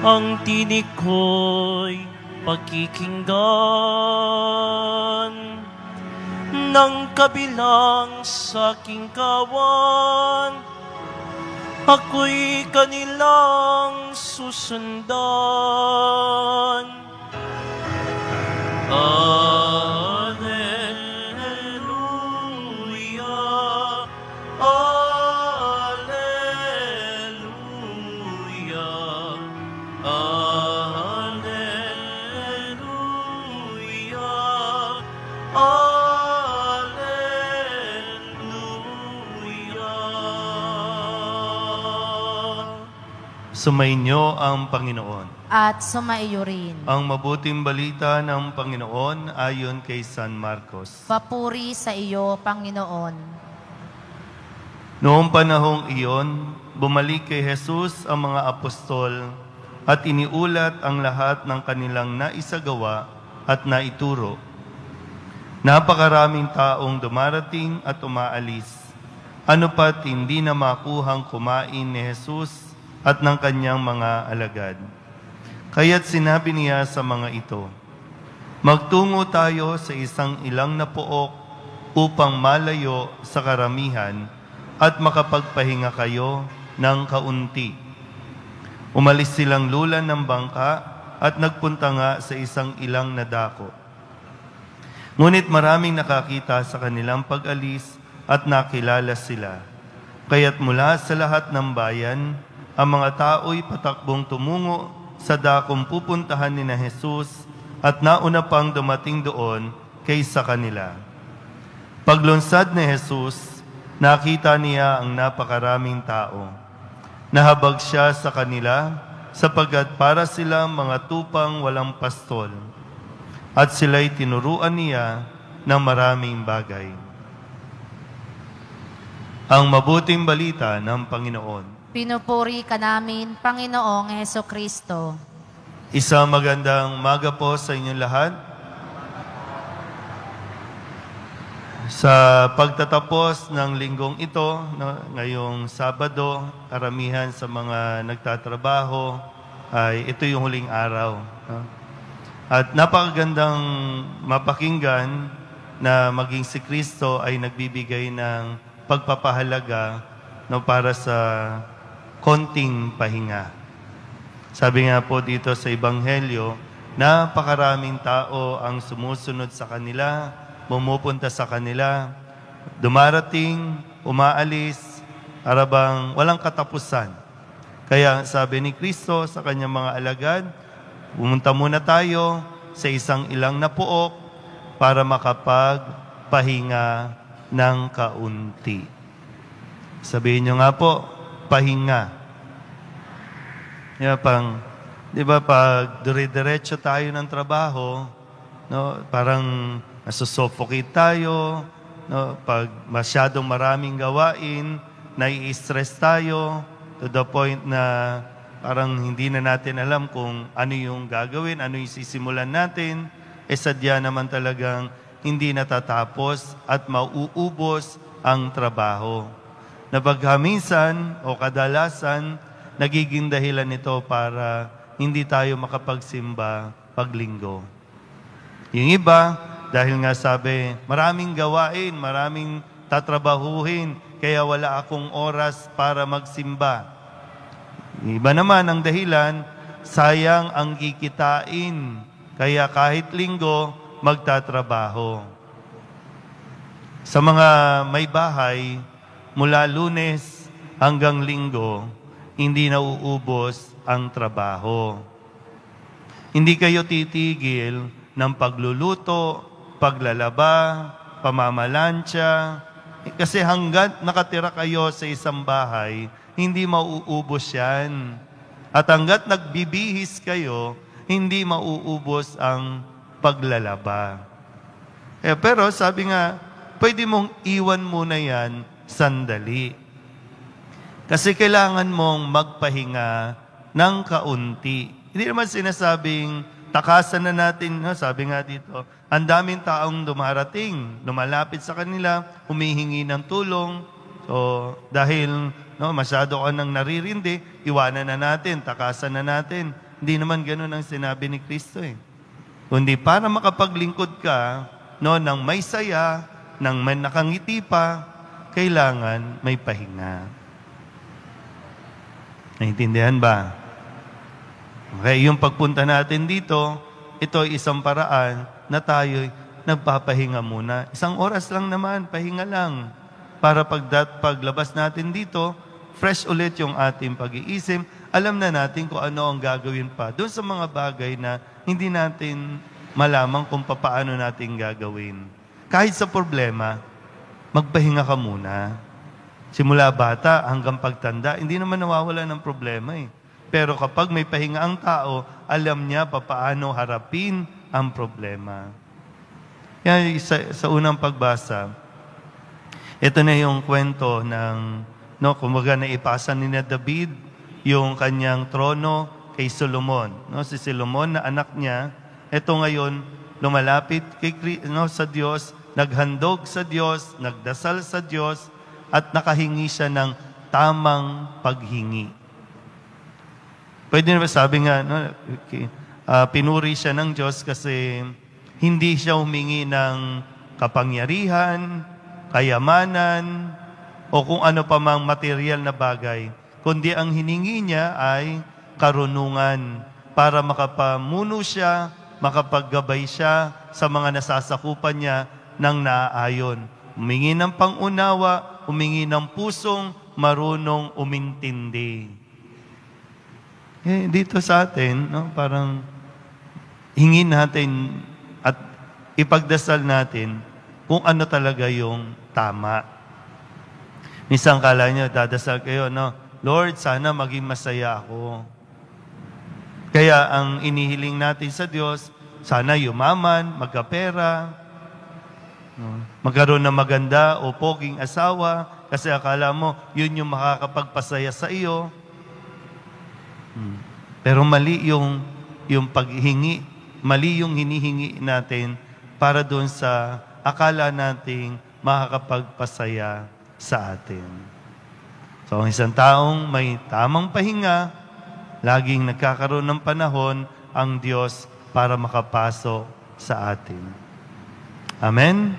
ang tinig ko'y pakikinggan ng kabilang sa aking kawan. Ako'y kanilang susundan. Alleluia, Alleluia, Alleluia, Alleluia. Sumainyo ang Panginoon. At sumaiyo rin. Ang mabuting balita ng Panginoon ayon kay San Marcos. Papuri sa iyo, Panginoon. Noong panahong iyon, bumalik kay Jesus ang mga apostol at iniulat ang lahat ng kanilang naisagawa at naituro. Napakaraming taong dumarating at umaalis. Ano pat hindi na makuhang kumain ni Jesus at ng kanyang mga alagad. Kaya't sinabi niya sa mga ito, magtungo tayo sa isang ilang na pook upang malayo sa karamihan at makapagpahinga kayo ng kaunti. Umalis silang lulan ng bangka at nagpunta nga sa isang ilang na dako. Ngunit maraming nakakita sa kanilang pag-alis at nakilala sila. Kaya't mula sa lahat ng bayan, ang mga tao'y patakbong tumungo sa dakong pupuntahan ni na Jesus at nauna pang dumating doon kaysa kanila. Paglunsad ni Jesus, nakita niya ang napakaraming tao. Nahabag siya sa kanila sapagkat para silang mga tupang walang pastol at sila'y tinuruan niya ng maraming bagay. Ang mabuting balita ng Panginoon. Pinupuri ka namin, Panginoong Hesukristo. Isang magandang umaga po sa inyong lahat. Sa pagtatapos ng linggong ito, ngayong Sabado, karamihan sa mga nagtatrabaho ay ito yung huling araw. At napakagandang mapakinggan na maging si Kristo ay nagbibigay ng pagpapahalaga para sa konting pahinga. Sabi nga po dito sa Ebanghelyo, napakaraming tao ang sumusunod sa kanila, pumupunta sa kanila, dumarating, umaalis, arabang walang katapusan. Kaya sabi ni Kristo sa kanyang mga alagad, pumunta muna tayo sa isang ilang na pook para makapagpahinga ng kaunti. Sabihin nyo nga po, pahinga. Di ba, pag dire-diretso tayo ng trabaho, parang nasusuffocate tayo, pag masyadong maraming gawain, nai-stress tayo, to the point na parang hindi na natin alam kung ano yung gagawin, ano yung sisimulan natin, sadya naman talagang hindi natatapos at mauubos ang trabaho. Na pagkaminsan o kadalasan, nagiging dahilan nito para hindi tayo makapagsimba paglinggo. Yung iba, dahil nga sabi, maraming gawain, maraming tatrabahuhin, kaya wala akong oras para magsimba. Yung iba naman ang dahilan, sayang ang kikitain, kaya kahit linggo, magtatrabaho. Sa mga may bahay, mula Lunes hanggang Linggo, hindi nauubos ang trabaho. Hindi kayo titigil ng pagluluto, paglalaba, pamamalansya. Kasi hanggat nakatira kayo sa isang bahay, hindi mauubos yan. At hanggat nagbibihis kayo, hindi mauubos ang paglalaba. Pero sabi nga, pwede mong iwan muna yan sandali. Kasi kailangan mong magpahinga ng kaunti. Hindi naman sinasabing takasan na natin, sabi nga dito, ang daming taong dumarating, lumalapit sa kanila, humihingi ng tulong. So, dahil masyado ka nang naririndi, iwanan na natin, takasan na natin. Hindi naman ganun ang sinabi ni Kristo eh. Kundi para makapaglingkod ka, no, ng may saya, ng may nakangiti pa, kailangan may pahinga. Naintindihan ba? Okay, yung pagpunta natin dito, ito ay isang paraan na tayo nagpapahinga muna. 1 oras lang naman, pahinga lang. Para paglabas natin dito, fresh ulit yung ating pag-iisip. Alam na natin kung ano ang gagawin pa. Doon sa mga bagay na hindi natin malaman kung paano natin gagawin. Kahit sa problema, magpahinga ka muna. Simula bata hanggang pagtanda, hindi naman nawawala ng problema eh. Pero kapag may pahinga ang tao, alam niya paano harapin ang problema. Yan, sa unang pagbasa, ito na yung kwento ng, kumbaga naipasa ni David, yung kanyang trono kay Solomon. Si Solomon na anak niya, ito ngayon, lumalapit sa Diyos, naghandog sa Diyos, nagdasal sa Diyos, at nakahingi siya ng tamang paghingi. Pwede na ba sabi nga, pinuri siya ng Diyos kasi hindi siya humingi ng kapangyarihan, kayamanan, o kung ano pa mang material na bagay, kundi ang hiningi niya ay karunungan para makapamuno siya, makapaggabay siya sa mga nasasakupan niya ng naaayon. Humingi ng pangunawa, humingi ng pusong marunong umintindi. Dito sa atin, parang hingin natin at ipagdasal natin kung ano talaga yung tama. Minsan kala nyo, dadasal kayo, Lord, sana maging masaya ako. Kaya ang inihiling natin sa Diyos, sana yumaman, magkapera, magkaroon ng maganda o poging asawa, kasi akala mo, yun yung makakapagpasaya sa iyo. Pero mali yung paghingi, mali yung hinihingi natin para doon sa akala nating makakapagpasaya sa atin. So, ang isang taong may tamang pahinga, laging nagkakaroon ng panahon ang Diyos para makapasok sa atin. Amen?